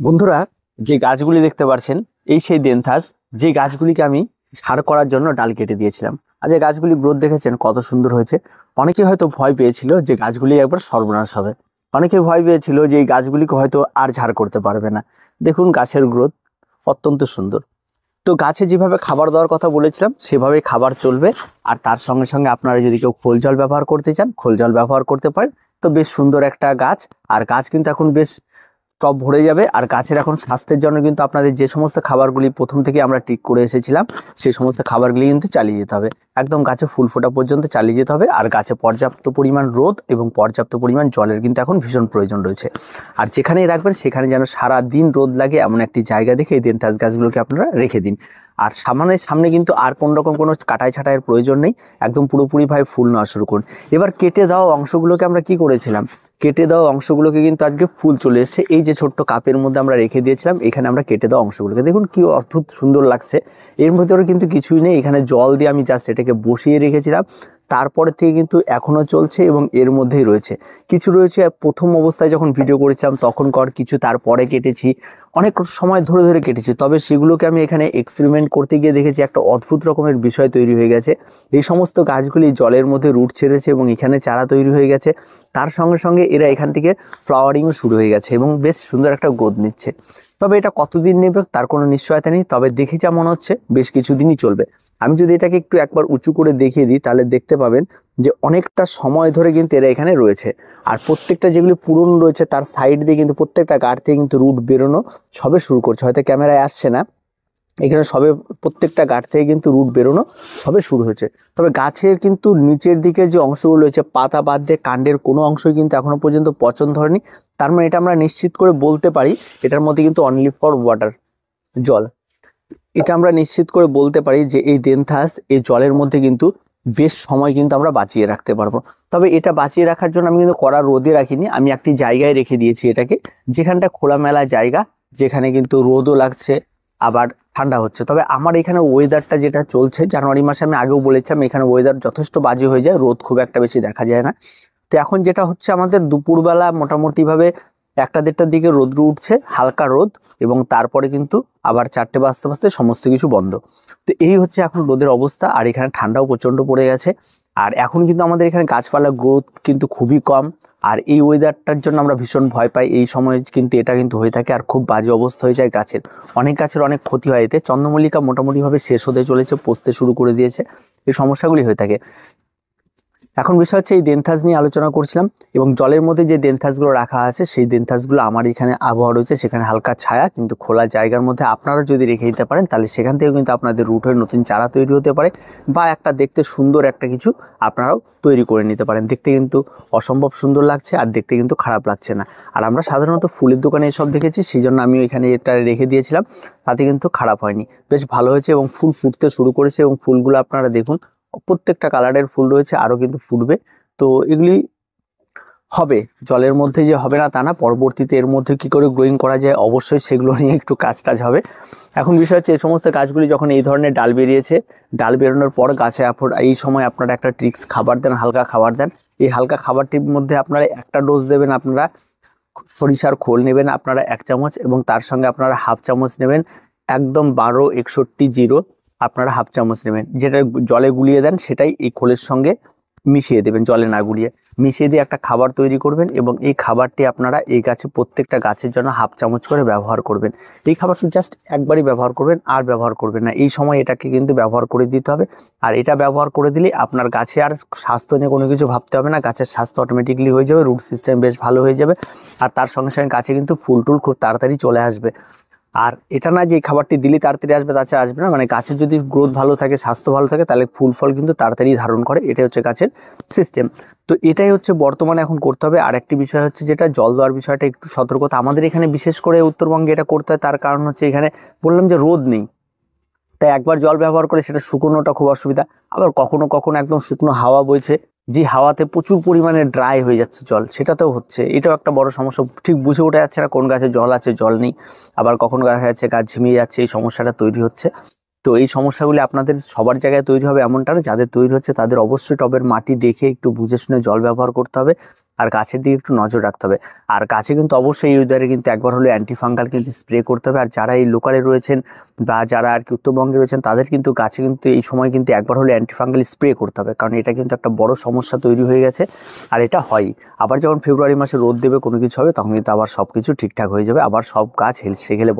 বন্ধুরা, যে গাছগুলি দেখতে পাচ্ছেন এই সেই দেনথাস, যে গাছগুলিকে আমি সার করার জন্য ডাল কেটে দিয়েছিলাম। আর যে গাছগুলি গ্রোথ দেখেছেন কত সুন্দর হয়েছে। অনেকে হয়তো ভয় পেয়েছিল যে গাছগুলি একবার সর্বনাশ হবে, অনেকে ভয় পেয়েছিল যে এই গাছগুলিকে হয়তো আর ঝাড় করতে পারবে না। দেখুন গাছের গ্রোথ অত্যন্ত সুন্দর। তো গাছে যেভাবে খাবার দেওয়ার কথা বলেছিলাম সেভাবেই খাবার চলবে। আর তার সঙ্গে সঙ্গে আপনারা যদি কেউ খোল জল ব্যবহার করতে চান, খোল জল ব্যবহার করতে পারেন। তো বেশ সুন্দর একটা গাছ। আর গাছ কিন্তু এখন বেশ টব ভরে যাবে। আর গাছের এখন স্বাস্থ্যের জন্য কিন্তু আপনাদের যে সমস্ত খাবারগুলি প্রথম থেকে আমরা ঠিক করে এসেছিলাম সেই সমস্ত খাবারগুলি কিন্তু চালিয়ে যেতে হবে। একদম গাছে ফুল ফোটা পর্যন্ত চালিয়ে যেতে হবে। আর গাছে পর্যাপ্ত পরিমাণ রোদ এবং পর্যাপ্ত পরিমাণ জলের কিন্তু এখন ভীষণ প্রয়োজন রয়েছে। আর যেখানেই রাখবেন সেখানে যেন সারা দিন রোদ লাগে এমন একটি জায়গা দেখে এই দেনথাস গাছগুলোকে আপনারা রেখে দিন। আর সামনে কিন্তু আর কোন রকম কোনো কাটাই ছাটাইয়ের প্রয়োজন নেই। একদম পুরোপুরিভাবে ফুল নেওয়া শুরু করুন। এবার কেটে দেওয়া অংশগুলোকে আমরা কি করেছিলাম, কেটে দেওয়া অংশগুলোকে কিন্তু আজকে ফুল চলে এসেছে। এই যে ছোট্ট কাপের মধ্যে আমরা রেখে দিয়েছিলাম, এখানে আমরা কেটে দেওয়া অংশগুলোকে দেখুন কি অদ্ভুত সুন্দর লাগছে। এর মধ্যে কিন্তু কিছুই নেই, এখানে জল দিয়ে আমি জাস্ট এটাকে বসিয়ে রেখেছিলাম। তারপরে থেকে কিন্তু এখনও চলছে এবং এর মধ্যেই রয়েছে। কিছু রয়েছে প্রথম অবস্থায় যখন ভিডিও করেছিলাম তখনকার, কিছু তারপরে কেটেছি, অনেক সময় ধরে ধরে কেটেছি। তবে সেগুলোকে আমি এখানে এক্সপেরিমেন্ট করতে গিয়ে দেখেছি একটা অদ্ভুত রকমের বিষয় তৈরি হয়ে গেছে। এই সমস্ত গাছগুলি জলের মধ্যে রুট ছেড়েছে এবং এখানে চারা তৈরি হয়ে গেছে। তার সঙ্গে সঙ্গে এরা এখান থেকে ফ্লাওয়ারিংও শুরু হয়ে গেছে এবং বেশ সুন্দর একটা গ্রোথ নিচ্ছে। তবে এটা কতদিন নেবে তার কোনো নিশ্চয়তা নেই, তবে দেখে যা মনে হচ্ছে বেশ কিছুদিনই চলবে। আমি যদি এটাকে একটু একবার উঁচু করে দেখিয়ে দিই তাহলে দেখতে পাবেন যে অনেকটা সময় ধরে কিন্তু এরা এখানে রয়েছে। আর প্রত্যেকটা যেগুলি পুরনো রয়েছে তার সাইড দিয়ে কিন্তু প্রত্যেকটা গাছ থেকে কিন্তু রুট বেরোনো সবে শুরু করছে। হয়তো ক্যামেরায় আসছে না, এখানে সবে প্রত্যেকটা গাছ থেকে কিন্তু রুট বেরোনো সবে শুরু হয়েছে। তবে গাছের কিন্তু নিচের দিকে যে অংশগুলো রয়েছে পাতা বাদ দিয়ে কাণ্ডের কোনো অংশই কিন্তু এখনো পর্যন্ত পচন ধরেনি। তার মানে এটা আমরা নিশ্চিত করে বলতে পারি এটার মধ্যে কিন্তু অনলি ফর ওয়াটার, জল। এটা আমরা নিশ্চিত করে বলতে পারি যে এই দেনথাস এই জলের মধ্যে কিন্তু বেশ সময় কিন্তু আমরা বাঁচিয়ে রাখতে পারবো। তবে এটা বাঁচিয়ে রাখার জন্য আমি কিন্তু কড়া রোদে রাখিনি, আমি একটি জায়গায় রেখে দিয়েছি এটাকে, যেখানটা খোলামেলা জায়গা, যেখানে কিন্তু রোদও লাগছে আবার ঠান্ডা হচ্ছে। তবে আমার এখানে ওয়েদারটা যেটা চলছে, জানুয়ারি মাসে আমি আগেও বলেছিলাম এখানে ওয়েদার যথেষ্ট বাজে হয়ে যায়, রোদ খুব একটা বেশি দেখা যায় না। তো এখন যেটা হচ্ছে আমাদের দুপুরবেলা মোটামুটিভাবে 1টা-1:30টার দিকে রোদ উঠছে, হালকা রোদ, এবং তারপরে কিন্তু আবার 4টে বাজতে বাজতে সমস্ত কিছু বন্ধ। তো এই হচ্ছে এখন রোদের অবস্থা। আর এখানে ঠান্ডাও প্রচণ্ড পড়ে গেছে। আর এখন কিন্তু আমাদের এখানে গাছপালা গ্রোথ কিন্তু খুবই কম। আর এই ওয়েদারটার জন্য আমরা ভীষণ ভয় পাই, এই সময় কিন্তু এটা কিন্তু হয়ে থাকে আর খুব বাজে অবস্থা হয়ে যায় গাছের, অনেক গাছের অনেক ক্ষতি হয় এতে। চন্দ্রমল্লিকা মোটামুটিভাবে শেষ হতে চলেছে, পচতে শুরু করে দিয়েছে, এই সমস্যাগুলি হয়ে থাকে। এখন বিষয় হচ্ছে এই দেনথাস নিয়ে আলোচনা করছিলাম এবং জলের মধ্যে যে দেনথাসগুলো রাখা আছে সেই দেনথাসগুলো আমার এখানে আবহাওয়া রয়েছে, সেখানে হালকা ছায়া কিন্তু খোলা জায়গার মধ্যে আপনারা যদি রেখে দিতে পারেন তাহলে সেখান থেকে কিন্তু আপনাদের রুট হয়ে নতুন চারা তৈরি হতে পারে, বা একটা দেখতে সুন্দর একটা কিছু আপনারাও তৈরি করে নিতে পারেন। দেখতে কিন্তু অসম্ভব সুন্দর লাগছে আর দেখতে কিন্তু খারাপ লাগছে না। আর আমরা সাধারণত ফুলের দোকানে এসব দেখেছি, সেই জন্য আমি এখানে এটা রেখে দিয়েছিলাম, তাতে কিন্তু খারাপ হয়নি, বেশ ভালো হয়েছে এবং ফুল ফুটতে শুরু করেছে। এবং ফুলগুলো আপনারা দেখুন প্রত্যেকটা কালারের ফুল রয়েছে, আরও কিন্তু ফুটবে। তো এগুলি হবে, জলের মধ্যে যে হবে না তা না, পরবর্তীতে এর মধ্যে কি করে গ্রোয়িং করা যায় অবশ্যই সেগুলো নিয়ে একটু কাজ হবে। এখন বিষয় হচ্ছে এই সমস্ত গাছগুলি যখন এই ধরনের ডাল বেরিয়েছে, ডাল বেরোনোর পর গাছে এই সময় আপনারা একটা ট্রিক্স খাবার দেন, হালকা খাবার দেন। এই হালকা খাবারটির মধ্যে আপনারা একটা ডোজ দেবেন, আপনারা সরিষার খোল নেবেন আপনারা 1 চামচ, এবং তার সঙ্গে আপনারা 1/2 চামচ নেবেন একদম 1261 আপনারা 1/2 চামচ নেবেন, যেটা জলে গুলিয়ে দেন সেটাই এই খোলের সঙ্গে মিশিয়ে দেবেন, জলে না গুলিয়ে মিশিয়ে দিয়ে একটা খাবার তৈরি করবেন। এবং এই খাবারটি আপনারা এই গাছে প্রত্যেকটা গাছের জন্য 1/2 চামচ করে ব্যবহার করবেন। এই খাবারটি জাস্ট একবারই ব্যবহার করবেন, আর ব্যবহার করবেন না। এই সময় এটাকে কিন্তু ব্যবহার করে দিতে হবে। আর এটা ব্যবহার করে দিলে আপনার গাছে আর স্বাস্থ্য নিয়ে কোনো কিছু ভাবতে হবে না, গাছের স্বাস্থ্য অটোমেটিকলি হয়ে যাবে, রুট সিস্টেম বেশ ভালো হয়ে যাবে। আর তার সঙ্গে সঙ্গে গাছে কিন্তু ফুল টুল খুব তাড়াতাড়ি চলে আসবে। আর এটা না যে খাবারটি দিলে তাড়াতাড়ি আসবে, তাছাড়া আসবে না, মানে গাছের যদি গ্রোথ ভালো থাকে, স্বাস্থ্য ভালো থাকে, তাহলে ফুল ফল কিন্তু তাড়াতাড়ি ধারণ করে, এটাই হচ্ছে গাছের সিস্টেম। তো এটাই হচ্ছে বর্তমানে এখন করতে হবে। আর একটি বিষয় হচ্ছে যেটা জল দেওয়ার বিষয়টা একটু সতর্কতা আমাদের এখানে, বিশেষ করে উত্তরবঙ্গে এটা করতে হয়। তার কারণ হচ্ছে এখানে বললাম যে রোদ নেই, তাই একবার জল ব্যবহার করে সেটা শুকোনোটা খুব অসুবিধা। আবার কখনো কখনো একদম শুকনো হাওয়া বইছে, যে হাওয়াতে প্রচুর পরিমাণে ড্রাই হয়ে যাচ্ছে জল, সেটাতেও হচ্ছে, এটাও একটা বড় সমস্যা। ঠিক বুঝে ওঠা যাচ্ছে না কোন গাছে জল আছে জল নেই, আবার কখনো গাছ আছে গাছ ঝিমিয়ে যাচ্ছে, এই সমস্যাটা তৈরি হচ্ছে। তো এই সমস্যাগুলি আপনাদের সবার জায়গায় তৈরি হবে এমনটা না, যাদের তৈরি হচ্ছে তাদের অবশ্যই টবের মাটি দেখে একটু বুঝে শুনে জল ব্যবহার করতে হবে। আর গাছের দিকে একটু নজর রাখতে হবে। আর গাছে কিন্তু অবশ্যই এই ওয়েদারে কিন্তু একবার হলে অ্যান্টিফাঙ্গাল কিন্তু স্প্রে করতে হবে। আর যারা এই লোকালে রয়েছেন বা যারা আর কি উত্তরবঙ্গে রয়েছেন তাদের কিন্তু গাছে কিন্তু এই সময় কিন্তু একবার হলে অ্যান্টিফাঙ্গাল স্প্রে করতে হবে, কারণ এটা কিন্তু একটা বড় সমস্যা তৈরি হয়ে গেছে। আর এটা হয় আবার যখন ফেব্রুয়ারি মাসে রোদ দেবে কোনো কিছু হবে তখন কিন্তু আবার সব কিছু ঠিকঠাক হয়ে যাবে, আবার সব গাছ হেলসে গেলে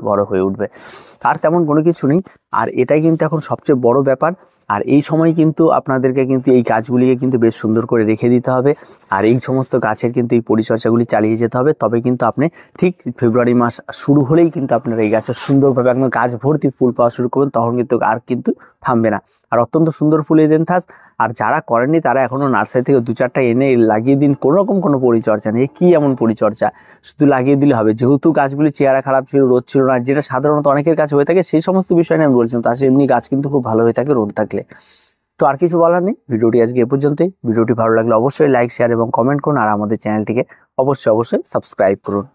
বড় হয়ে উঠবে। আর তেমন কোনো কিছু নেই। আর এটাই কিন্তু এখন সবচেয়ে বড় ব্যাপার। আর এই সময় কিন্তু আপনাদেরকে কিন্তু এই গাছগুলিকে কিন্তু বেশ সুন্দর করে রেখে দিতে হবে। আর এই সমস্ত গাছের কিন্তু এই পরিচর্যাগুলি চালিয়ে যেতে হবে, তবে কিন্তু আপনি ঠিক ফেব্রুয়ারি মাস শুরু হলেই কিন্তু আপনার এই গাছের সুন্দরভাবে একদম গাছ ভর্তি ফুল পাওয়া শুরু করবেন, তখন কিন্তু আর কিন্তু থামবে না। আর অত্যন্ত সুন্দর ফুল এই দেনথাস। আর যারা করেননি তারা এখনও নার্সারি থেকে 2-4টা এনে লাগিয়ে দিন, কোনোরকম কোনো পরিচর্যা নেই। কী এমন পরিচর্যা, শুধু লাগিয়ে দিলে হবে। যেহেতু গাছগুলি চেহারা খারাপ ছিল, রোদ ছিল না, যেটা সাধারণত অনেকের কাছে হয়ে থাকে, সেই সমস্ত বিষয় নিয়ে আমি বলছিলাম। তার এমনি গাছ কিন্তু খুব ভালো হয়ে থাকে রোদ থাকলে। তো আর কিছু বলার নেই, ভিডিওটি আজকে এ পর্যন্তই। ভিডিওটি ভালো লাগলে অবশ্যই লাইক, শেয়ার এবং কমেন্ট করুন। আর আমাদের চ্যানেলটিকে অবশ্যই সাবস্ক্রাইব করুন।